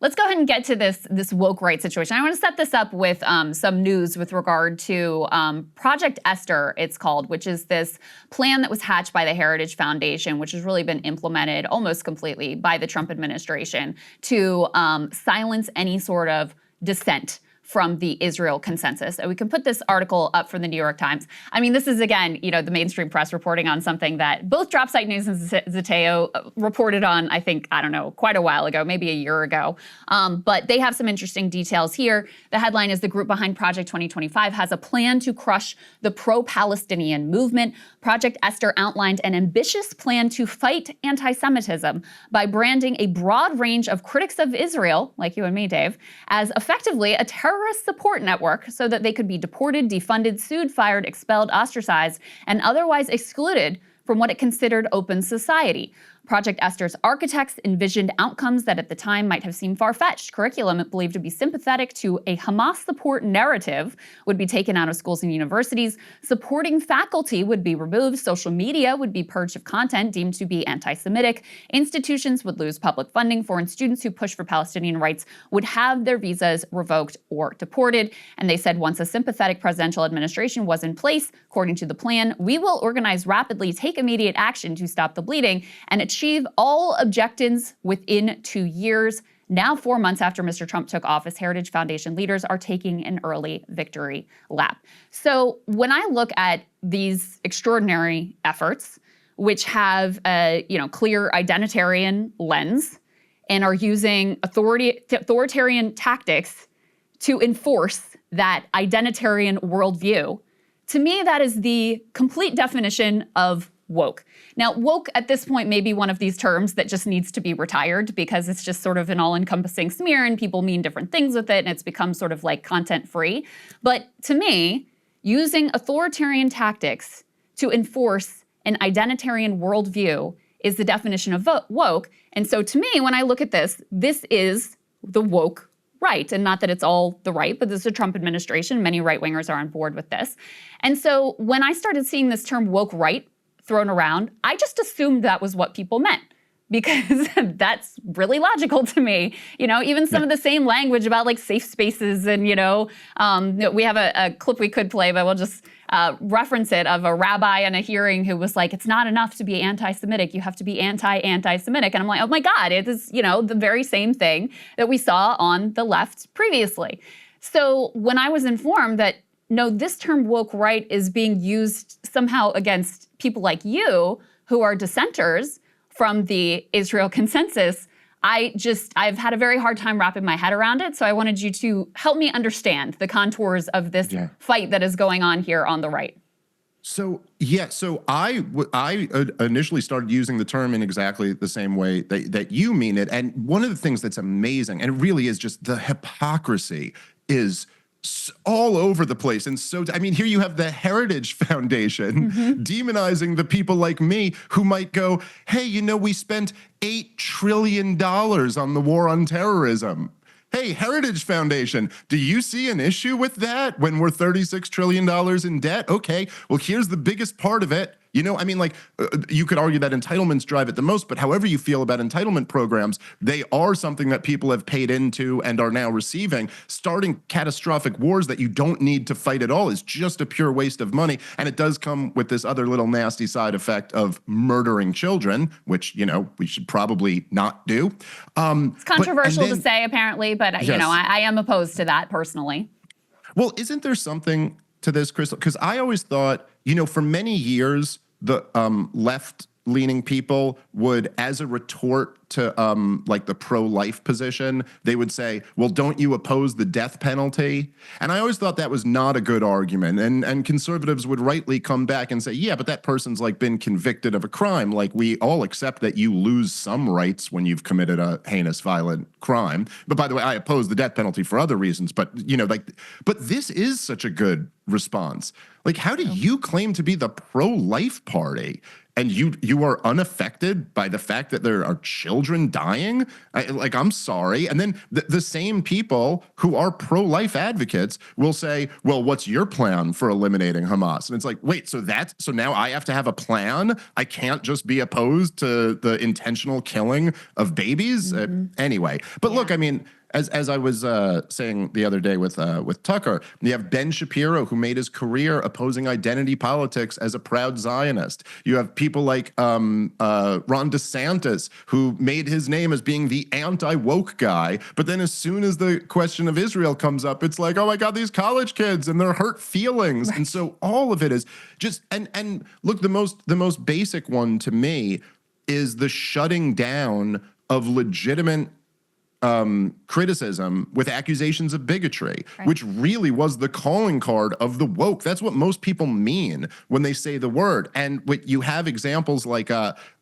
Let's go ahead and get to this woke right situation. I want to set this up with some news with regard to Project Esther, it's called, which is this plan that was hatched by the Heritage Foundation, which has really been implemented almost completely by the Trump administration to silence any sort of dissent from the Israel consensus. And we can put this article up from the New York Times. I mean, this is, again, the mainstream press reporting on something that both Dropsite News and Zateo reported on, I think, I don't know, quite a while ago, maybe a year ago. But they have some interesting details here. The headline is the group behind Project 2025 has a plan to crush the pro-Palestinian movement. Project Esther outlined an ambitious plan to fight anti-Semitism by branding a broad range of critics of Israel, like you and me, Dave, as effectively a terrorist support network so that they could be deported, defunded, sued, fired, expelled, ostracized, and otherwise excluded from what it considered open society. Project Esther's architects envisioned outcomes that at the time might have seemed far-fetched. Curriculum believed to be sympathetic to a Hamas support narrative would be taken out of schools and universities. Supporting faculty would be removed. Social media would be purged of content deemed to be anti-Semitic. Institutions would lose public funding. Foreign students who push for Palestinian rights would have their visas revoked or deported. And they said once a sympathetic presidential administration was in place, according to the plan, we will organize rapidly, take immediate action to stop the bleeding, and achieve all objectives within 2 years. Now, 4 months after Mr. Trump took office, Heritage Foundation leaders are taking an early victory lap. So when I look at these extraordinary efforts, which have a clear identitarian lens and are using authoritarian tactics to enforce that identitarian worldview, to me, that is the complete definition of woke. Now, woke at this point may be one of these terms that just needs to be retired because it's just sort of an all-encompassing smear and people mean different things with it and it's become sort of like content-free. But to me, using authoritarian tactics to enforce an identitarian worldview is the definition of woke. And so to me, when I look at this is the woke right. And not that it's all the right, but this is a Trump administration. Many right-wingers are on board with this. And so when I started seeing this term woke right thrown around, I just assumed that was what people meant because that's really logical to me. Even some of the same language about like safe spaces and, we have a clip we could play, but we'll just reference it of a rabbi in a hearing who was like, it's not enough to be anti-Semitic, you have to be anti-Semitic. And I'm like, oh my God, it is, the very same thing that we saw on the left previously. So when I was informed that, no, this term woke right is being used somehow against people like you who are dissenters from the Israel consensus, I've had a very hard time wrapping my head around it. So I wanted you to help me understand the contours of this fight that is going on here on the right. So I initially started using the term in exactly the same way that you mean it. And one of the things that's amazing, and it really is just the hypocrisy is all over the place. And so, here you have the Heritage Foundation demonizing the people like me who might go, hey, we spent $8 trillion on the war on terrorism. Hey, Heritage Foundation, do you see an issue with that when we're $36 trillion in debt? Okay, well, here's the biggest part of it. You could argue that entitlements drive it the most, but however you feel about entitlement programs, they are something that people have paid into and are now receiving. Starting catastrophic wars that you don't need to fight at all is just a pure waste of money. And it does come with this other little nasty side effect of murdering children, which, we should probably not do. It's controversial to say, apparently, but, I am opposed to that personally. Well, isn't there something to this, Krystal? Because I always thought, for many years, the left-leaning people would, as a retort to the pro-life position, they would say, well, don't you oppose the death penalty? And I always thought that was not a good argument. And conservatives would rightly come back and say, yeah, but that person's been convicted of a crime. We all accept that you lose some rights when you've committed a heinous, violent crime. But by the way, I oppose the death penalty for other reasons. But, but this is such a good response. How do you claim to be the pro-life party and you are unaffected by the fact that there are children children dying? I'm sorry. And then the same people who are pro-life advocates will say, well, what's your plan for eliminating Hamas? And it's like, wait, so now I have to have a plan? I can't just be opposed to the intentional killing of babies? Anyway, but look, I mean, as I was saying the other day with Tucker, you have Ben Shapiro, who made his career opposing identity politics as a proud Zionist. You have people like Ron DeSantis, who made his name as being the anti-woke guy. But then as soon as the question of Israel comes up, it's like, oh my God, these college kids and their hurt feelings. Right. And so all of it is just, and look, the most basic one to me is the shutting down of legitimate criticism with accusations of bigotry, right, which really was the calling card of the woke. That's what most people mean when they say the word. And what you have examples like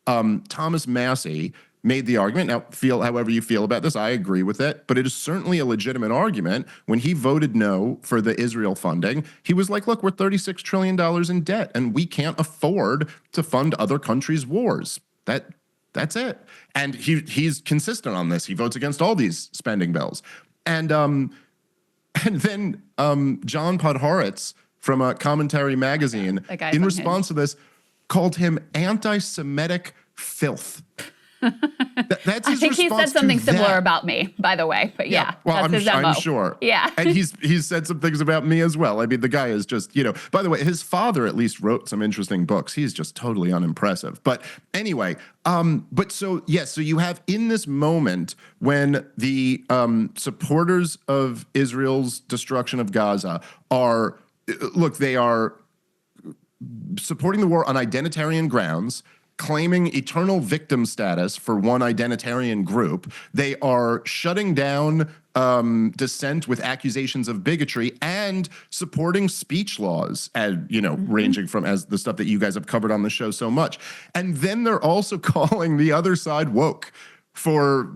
Thomas Massey made the argument. Now, feel however you feel about this, I agree with it, but it is certainly a legitimate argument. When he voted no for the Israel funding, he was like, look, we're $36 trillion in debt, and we can't afford to fund other countries' wars. That's it. And he's consistent on this. He votes against all these spending bills. And then John Podhoretz from Commentary Magazine, in response to this, called him anti-Semitic filth. That's his I think he said something similar about me, by the way. But yeah, well, that's I'm sure. Yeah. And he's said some things about me as well. I mean, the guy is just, by the way, his father at least wrote some interesting books. He's just totally unimpressive. But anyway, so you have in this moment when the supporters of Israel's destruction of Gaza they are supporting the war on identitarian grounds, claiming eternal victim status for one identitarian group. They are shutting down dissent with accusations of bigotry and supporting speech laws, and ranging from as the stuff that you guys have covered on the show so much. And then they're also calling the other side woke for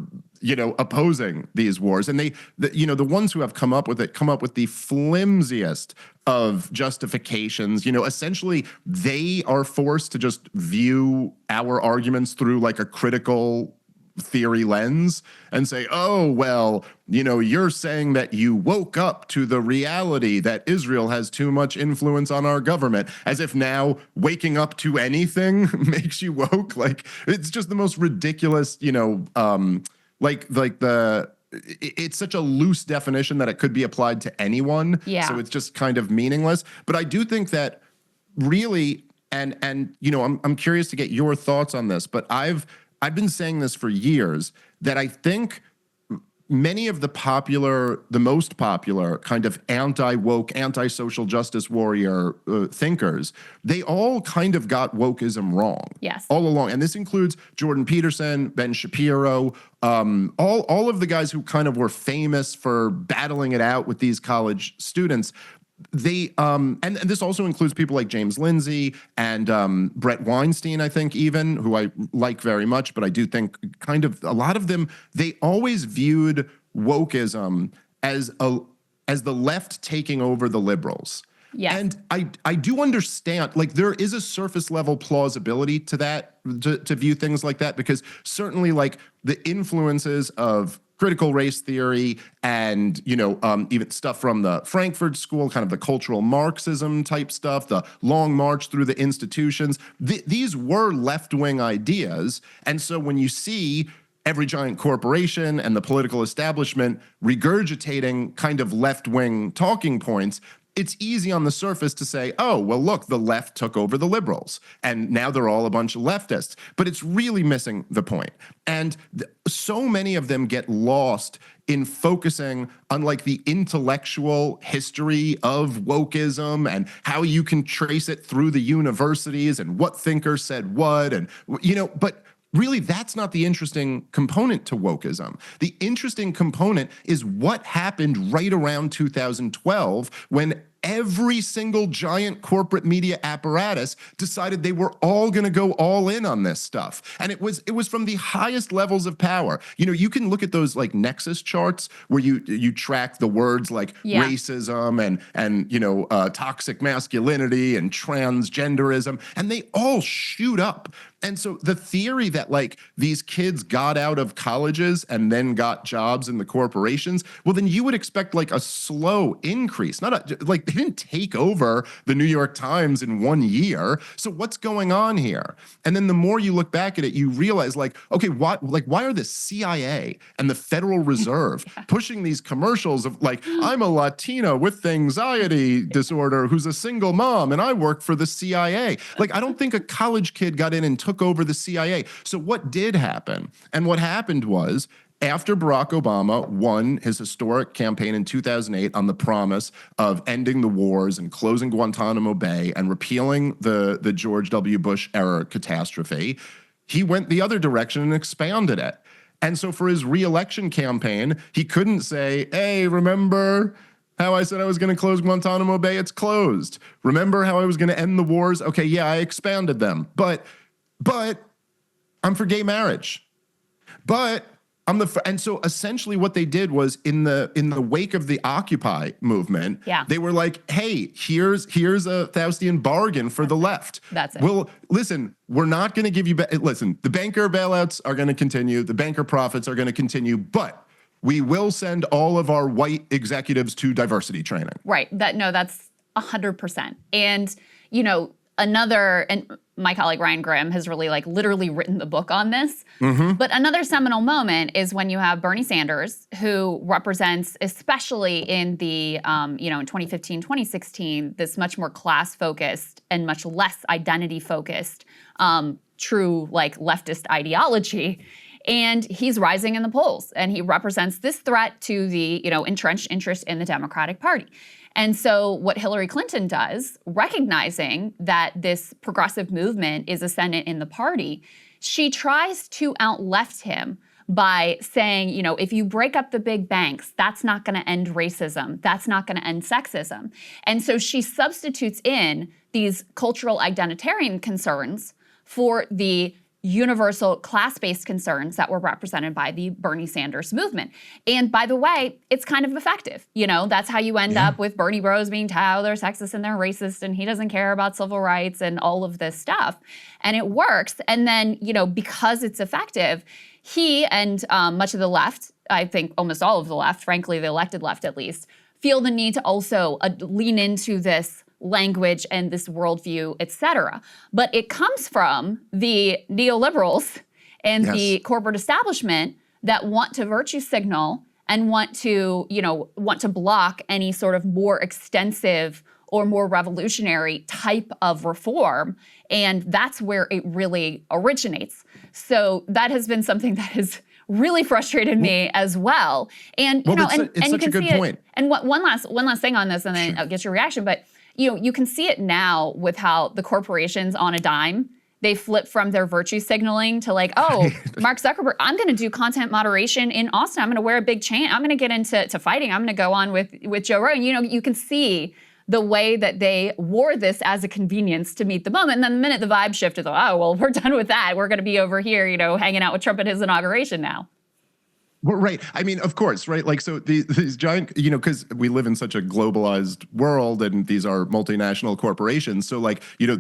opposing these wars. And the ones who have come up with the flimsiest of justifications. Essentially, they are forced to just view our arguments through like a critical theory lens and say, oh, well, you're saying that you woke up to the reality that Israel has too much influence on our government, as if now waking up to anything makes you woke. Like, it's just the most ridiculous, it's such a loose definition that it could be applied to anyone. Yeah. So it's just kind of meaningless. But I do think that really, and I'm curious to get your thoughts on this, but I've been saying this for years, that I think many of the most popular kind of anti-woke, anti-social justice warrior thinkers, they all kind of got wokeism wrong. Yes. All along. And this includes Jordan Peterson, Ben Shapiro, all of the guys who kind of were famous for battling it out with these college students. They and this also includes people like James Lindsay and Brett Weinstein, I think, even, who I like very much, but I do think kind of a lot of them, they always viewed wokeism as the left taking over the liberals. Yes. And I do understand, like, there is a surface level plausibility to that, to view things like that, because certainly like the influences of critical race theory and, even stuff from the Frankfurt School, kind of the cultural Marxism type stuff, the long march through the institutions, these were left-wing ideas. And so when you see every giant corporation and the political establishment regurgitating kind of left-wing talking points, it's easy on the surface to say, oh, well, look, the left took over the liberals, and now they're all a bunch of leftists. But it's really missing the point. And so many of them get lost in focusing on like the intellectual history of wokeism and how you can trace it through the universities and what thinker said what, and, but really, that's not the interesting component to wokeism. The interesting component is what happened right around 2012 when every single giant corporate media apparatus decided they were all going to go all in on this stuff. And it was from the highest levels of power. You know, you can look at those like nexus charts where you track the words like racism and you know, toxic masculinity and transgenderism, and they all shoot up. And so the theory that like these kids got out of colleges and then got jobs in the corporations, well, then you would expect like a slow increase, like they didn't take over the New York Times in 1 year. So what's going on here? And then the more you look back at it, you realize like, okay, why are the CIA and the Federal Reserve pushing these commercials of like, I'm a Latino with anxiety disorder who's a single mom and I work for the CIA. Like, I don't think a college kid got in and took over the CIA. So what did happen? And what happened was, after Barack Obama won his historic campaign in 2008 on the promise of ending the wars and closing Guantanamo Bay and repealing the George W. Bush era catastrophe, he went the other direction and expanded it. And so for his re-election campaign, he couldn't say, hey, remember how I said I was going to close Guantanamo Bay? It's closed. Remember how I was going to end the wars? Okay, yeah, I expanded them. But I'm for gay marriage. But and so essentially what they did was in the wake of the Occupy movement, they were like, hey, here's a Faustian bargain for the left. That's it. Well, listen, we're not going to give you, listen, the banker bailouts are going to continue. The banker profits are going to continue, but we will send all of our white executives to diversity training. Right. That's 100%. And, you know, and my colleague Ryan Grimm has really like literally written the book on this. But another seminal moment is when you have Bernie Sanders, who represents, especially in the, you know, in 2015, 2016, this much more class-focused and much less identity-focused, true like leftist ideology. And he's rising in the polls, and he represents this threat to the, you know, entrenched interest in the Democratic Party. And so what Hillary Clinton does, recognizing that this progressive movement is ascendant in the party, she tries to out-left him by saying, you know, if you break up the big banks, that's not going to end racism. That's not going to end sexism. And so she substitutes in these cultural identitarian concerns for the universal class-based concerns that were represented by the Bernie Sanders movement. And by the way, it's kind of effective. You know, that's how you end up with Bernie bros being touted, they're sexist and they're racist and he doesn't care about civil rights and all of this stuff. And it works. And then, you know, because it's effective, he and much of the left, I think almost all of the left, frankly, the elected left at least, feel the need to also lean into this language and this worldview, et cetera. But it comes from the neoliberals and the corporate establishment that want to virtue signal and want to block any sort of more extensive or more revolutionary type of reform. And that's where it really originates. So that has been something that has really frustrated me as well. And you know, and you can see it. And one last thing on this, and then I'll get your reaction. But you know, you can see it now with how the corporations on a dime, they flip from their virtue signaling to like, oh, Mark Zuckerberg, I'm going to do content moderation in Austin. I'm going to wear a big chain. I'm going to get into fighting. I'm going to go on with Joe Rogan. You know, you can see the way that they wore this as a convenience to meet the moment. And then the minute the vibe shifted, oh, well, we're done with that. We're going to be over here, you know, hanging out with Trump at his inauguration now. Well, right. I mean, of course, right? Like, so these giant, you know, because we live in such a globalized world and these are multinational corporations. So like, you know,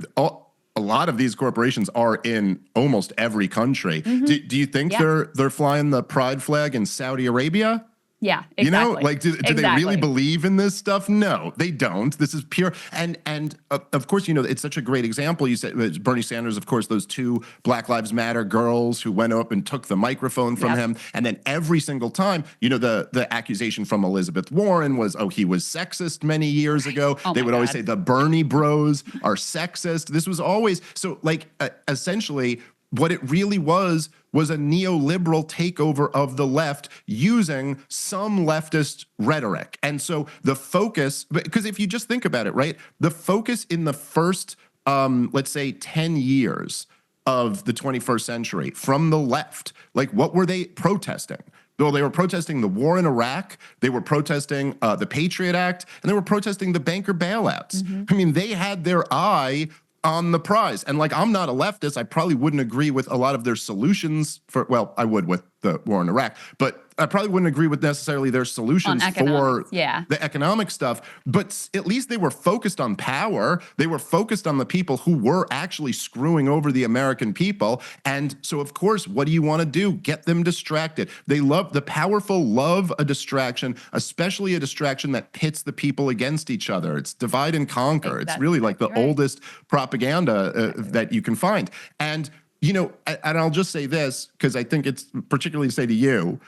a lot of these corporations are in almost every country. Do you think they're flying the pride flag in Saudi Arabia? Yeah, exactly. You know, like, do they really believe in this stuff? No, they don't. This is pure. And of course, you know, it's such a great example. You said Bernie Sanders, of course, those two Black Lives Matter girls who went up and took the microphone from him. And then every single time, you know, the accusation from Elizabeth Warren was, oh, he was sexist many years ago. They would always say the Bernie bros are sexist. This was always, so like, essentially, what it really was a neoliberal takeover of the left using some leftist rhetoric. And so the focus, because if you just think about it, right, the focus in the first, let's say 10 years of the 21st century from the left, like what were they protesting? Well, they were protesting the war in Iraq, they were protesting the Patriot Act, and they were protesting the banker bailouts. I mean, they had their eye on the prize. And like, I'm not a leftist. I probably wouldn't agree with a lot of their solutions for, well, I would with the war in Iraq, but I probably wouldn't agree with necessarily their solutions for the economic stuff. But at least they were focused on power. They were focused on the people who were actually screwing over the American people. And so, of course, what do you want to do? Get them distracted. The powerful love a distraction, especially a distraction that pits the people against each other. It's divide and conquer. It's really like the oldest propaganda that you can find. And, you know, and I'll just say this, because I think it's particularly to say to you,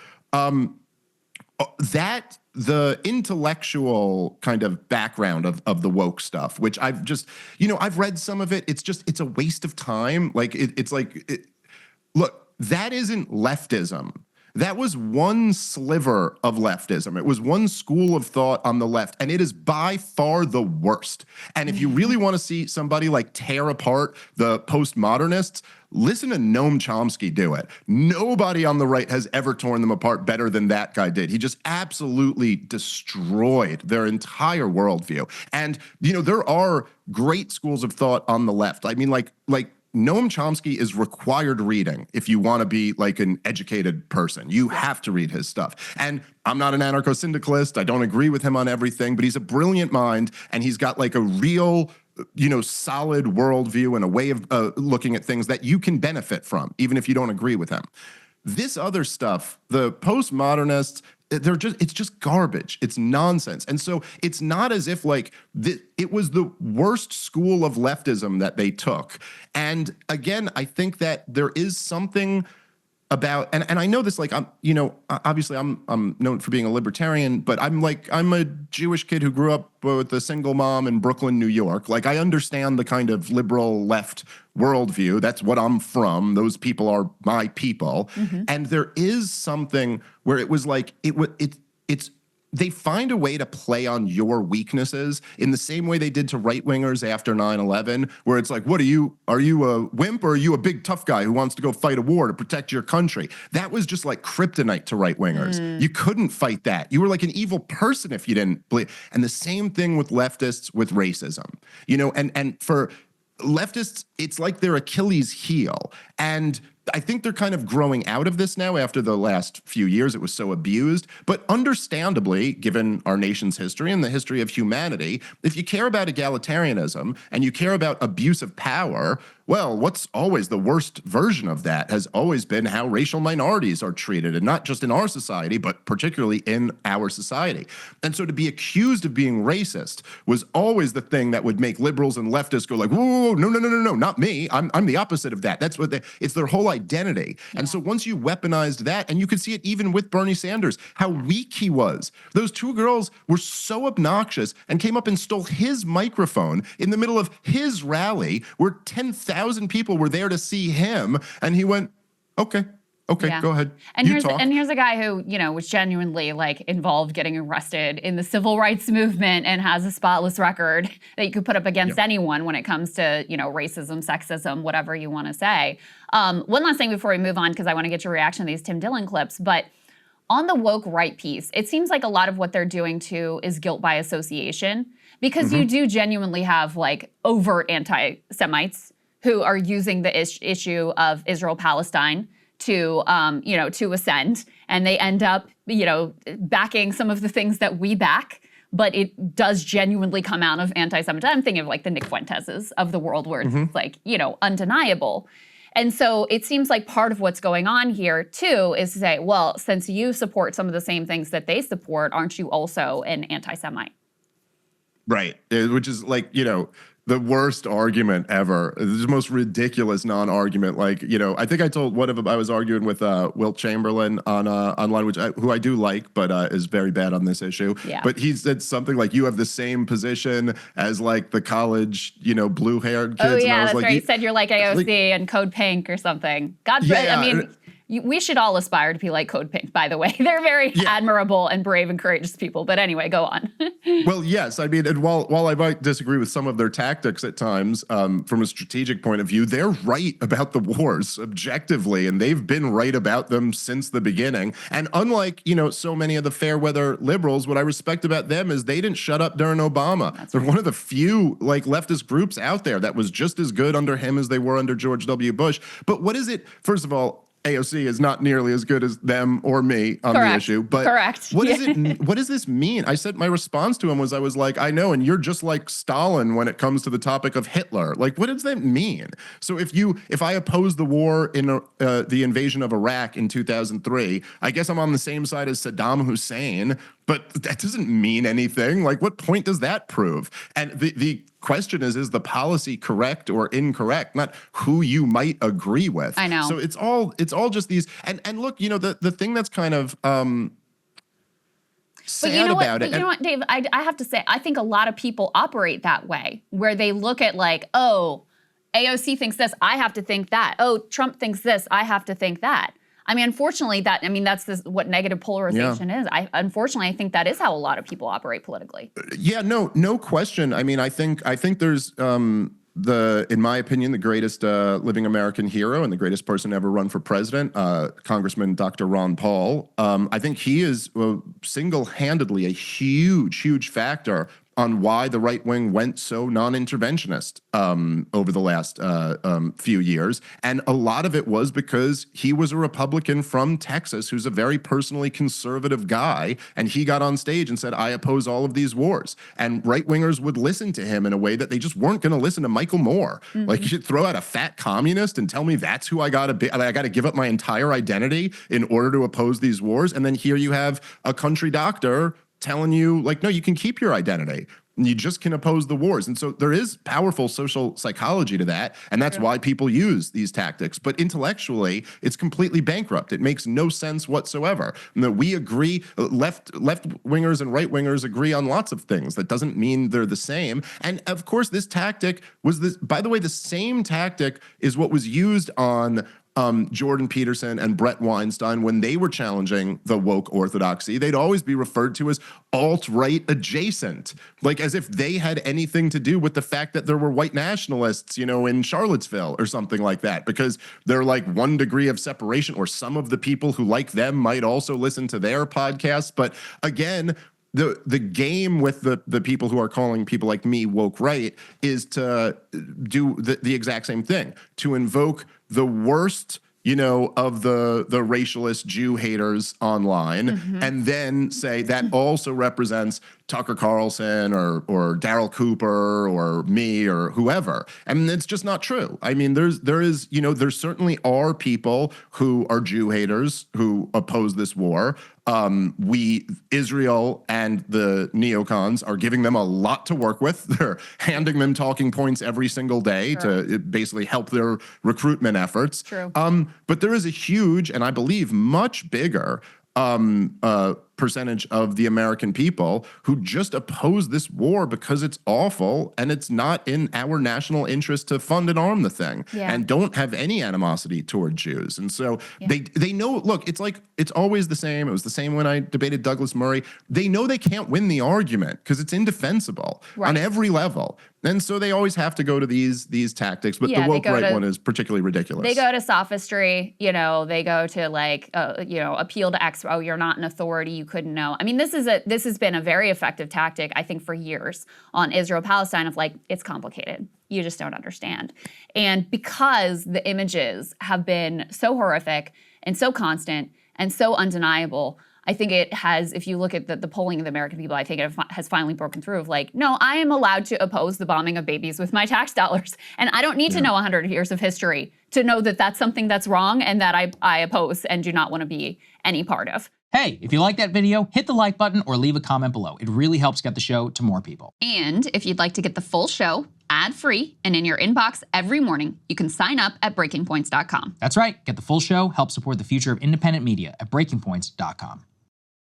that the intellectual kind of background of the woke stuff, which I've just, you know, I've read some of it. It's a waste of time. Like, look, that isn't leftism. That was one sliver of leftism. It was one school of thought on the left, and it is by far the worst. And if you really want to see somebody like tear apart the postmodernists, listen to Noam Chomsky do it. Nobody on the right has ever torn them apart better than that guy did. He just absolutely destroyed their entire worldview. And, you know, there are great schools of thought on the left. I mean, like Noam Chomsky is required reading if you want to be like an educated person. You have to read his stuff. And I'm not an anarcho-syndicalist. I don't agree with him on everything, but he's a brilliant mind, and he's got like a real, you know, solid worldview and a way of looking at things that you can benefit from, even if you don't agree with him. This other stuff, the postmodernists, it's just garbage. It's nonsense. And so it's not as if like it was the worst school of leftism that they took. And again, I think that there is something about, and I know this, like, I'm, you know, obviously I'm known for being a libertarian, but I'm a Jewish kid who grew up with a single mom in Brooklyn, New York. Like, I understand the kind of liberal left worldview. That's what I'm from. Those people are my people. And there is something where it was like, it's they find a way to play on your weaknesses in the same way they did to right-wingers after 9/11, where it's like, what are you a wimp, or are you a big tough guy who wants to go fight a war to protect your country? That was just like kryptonite to right-wingers. You couldn't fight that. You were like an evil person if you didn't believe. And the same thing with leftists with racism, you know, and for leftists, it's like their Achilles heel. And I think they're kind of growing out of this now after the last few years. It was so abused. But understandably, given our nation's history and the history of humanity, if you care about egalitarianism and you care about abuse of power, well, what's always the worst version of that has always been how racial minorities are treated, and not just in our society, but particularly in our society. And so to be accused of being racist was always the thing that would make liberals and leftists go like, whoa, no, not me. I'm the opposite of that. That's what it's their whole identity. And so once you weaponized that, and you could see it even with Bernie Sanders, how weak he was. Those two girls were so obnoxious and came up and stole his microphone in the middle of his rally where 10,000 people were there to see him. And he went, okay, go ahead. And here's a guy who, you know, was genuinely like involved getting arrested in the civil rights movement and has a spotless record that you could put up against anyone when it comes to, you know, racism, sexism, whatever you want to say. One last thing before we move on, because I want to get your reaction to these Tim Dillon clips, but on the woke right piece, it seems like a lot of what they're doing too is guilt by association, because you do genuinely have like overt anti-Semites who are using the issue of Israel-Palestine to, you know, to ascend, and they end up, you know, backing some of the things that we back, but it does genuinely come out of anti-Semitism. I'm thinking of like the Nick Fuenteses of the world, where it's like, you know, undeniable. And so it seems like part of what's going on here too is to say, well, since you support some of the same things that they support, aren't you also an anti-Semite? Right, which is like, you know, the worst argument ever. The most ridiculous non-argument. Like, you know, I think I told I was arguing with Wilt Chamberlain on online, who I do like, but is very bad on this issue. Yeah. But he said something like, you have the same position as like the college, you know, blue-haired kids. Oh yeah, and that's right. He said you're like AOC and Code Pink or something. God, I mean, we should all aspire to be like Code Pink, by the way. They're very admirable and brave and courageous people. But anyway, go on. Well, yes. I mean, and while I might disagree with some of their tactics at times, from a strategic point of view, they're right about the wars objectively, and they've been right about them since the beginning. And unlike, so many of the fair weather liberals, what I respect about them is they didn't shut up during Obama. They're one of the few leftist groups out there that was just as good under him as they were under George W. Bush. But what is it? First of all, AOC is not nearly as good as them or me on the issue. But what is it? What does this mean? I said my response to him was, I was like, I know, and you're just like Stalin when it comes to the topic of Hitler. Like, what does that mean? So if I oppose the war in the invasion of Iraq in 2003, I guess I'm on the same side as Saddam Hussein. But that doesn't mean anything. Like, what point does that prove? And the question is the policy correct or incorrect? Not who you might agree with. I know. So it's all just these. And look, the thing that's kind of sad about it. But you know what, Dave? I have to say, I think a lot of people operate that way, where they look at like, oh, AOC thinks this, I have to think that. Oh, Trump thinks this, I have to think that. I mean, unfortunately, that's what negative polarization is. Unfortunately, I think that is how a lot of people operate politically. Yeah, no question. I mean, I think there's in my opinion, the greatest living American hero and the greatest person to ever run for president, Congressman Dr. Ron Paul. I think he is single-handedly a huge factor on why the right wing went so non-interventionist over the last few years. And a lot of it was because he was a Republican from Texas who's a very personally conservative guy. And he got on stage and said, I oppose all of these wars. And right-wingers would listen to him in a way that they just weren't going to listen to Michael Moore. Mm-hmm. Like, you should throw out a fat communist and tell me that's who I got to be. I got to give up my entire identity in order to oppose these wars. And then here you have a country doctor telling you, like, no, you can keep your identity. You just can oppose the wars. And so there is powerful social psychology to that. And that's why people use these tactics. But intellectually, it's completely bankrupt. It makes no sense whatsoever. And that we agree, left-wingers and right-wingers agree on lots of things. That doesn't mean they're the same. And of course, this tactic was by the way, the same tactic is what was used on Jordan Peterson and Brett Weinstein when they were challenging the woke orthodoxy. They'd always be referred to as alt-right adjacent, like as if they had anything to do with the fact that there were white nationalists, in Charlottesville or something like that, because they're like 1 degree of separation, or some of the people who like them might also listen to their podcasts. But again, the game with the people who are calling people like me woke right is to do the exact same thing, to invoke the worst, of the racialist Jew haters online, and then say that also represents Tucker Carlson or Daryl Cooper or me or whoever. And it's just not true. I mean, there certainly are people who are Jew haters who oppose this war. Israel and the neocons are giving them a lot to work with. They're handing them talking points every single day to basically help their recruitment efforts. True. But there is a huge, and I believe much bigger, percentage of the American people who just oppose this war because it's awful and it's not in our national interest to fund and arm the thing, and don't have any animosity toward Jews. And so they know, look, it's always the same. It was the same when I debated Douglas Murray. They know they can't win the argument because it's indefensible on every level. And so they always have to go to these tactics, but the woke right one is particularly ridiculous. They go to sophistry, they go to appeal to X. Oh, you're not an authority, you couldn't know. I mean, this has been a very effective tactic, I think, for years on Israel-Palestine of it's complicated. You just don't understand. And because the images have been so horrific and so constant and so undeniable, I think it has, if you look at the polling of the American people, I think it has finally broken through of no, I am allowed to oppose the bombing of babies with my tax dollars. And I don't need to know 100 years of history to know that that's something that's wrong and that I oppose and do not want to be any part of. Hey, if you like that video, hit the like button or leave a comment below. It really helps get the show to more people. And if you'd like to get the full show ad-free and in your inbox every morning, you can sign up at breakingpoints.com. That's right. Get the full show, help support the future of independent media at breakingpoints.com.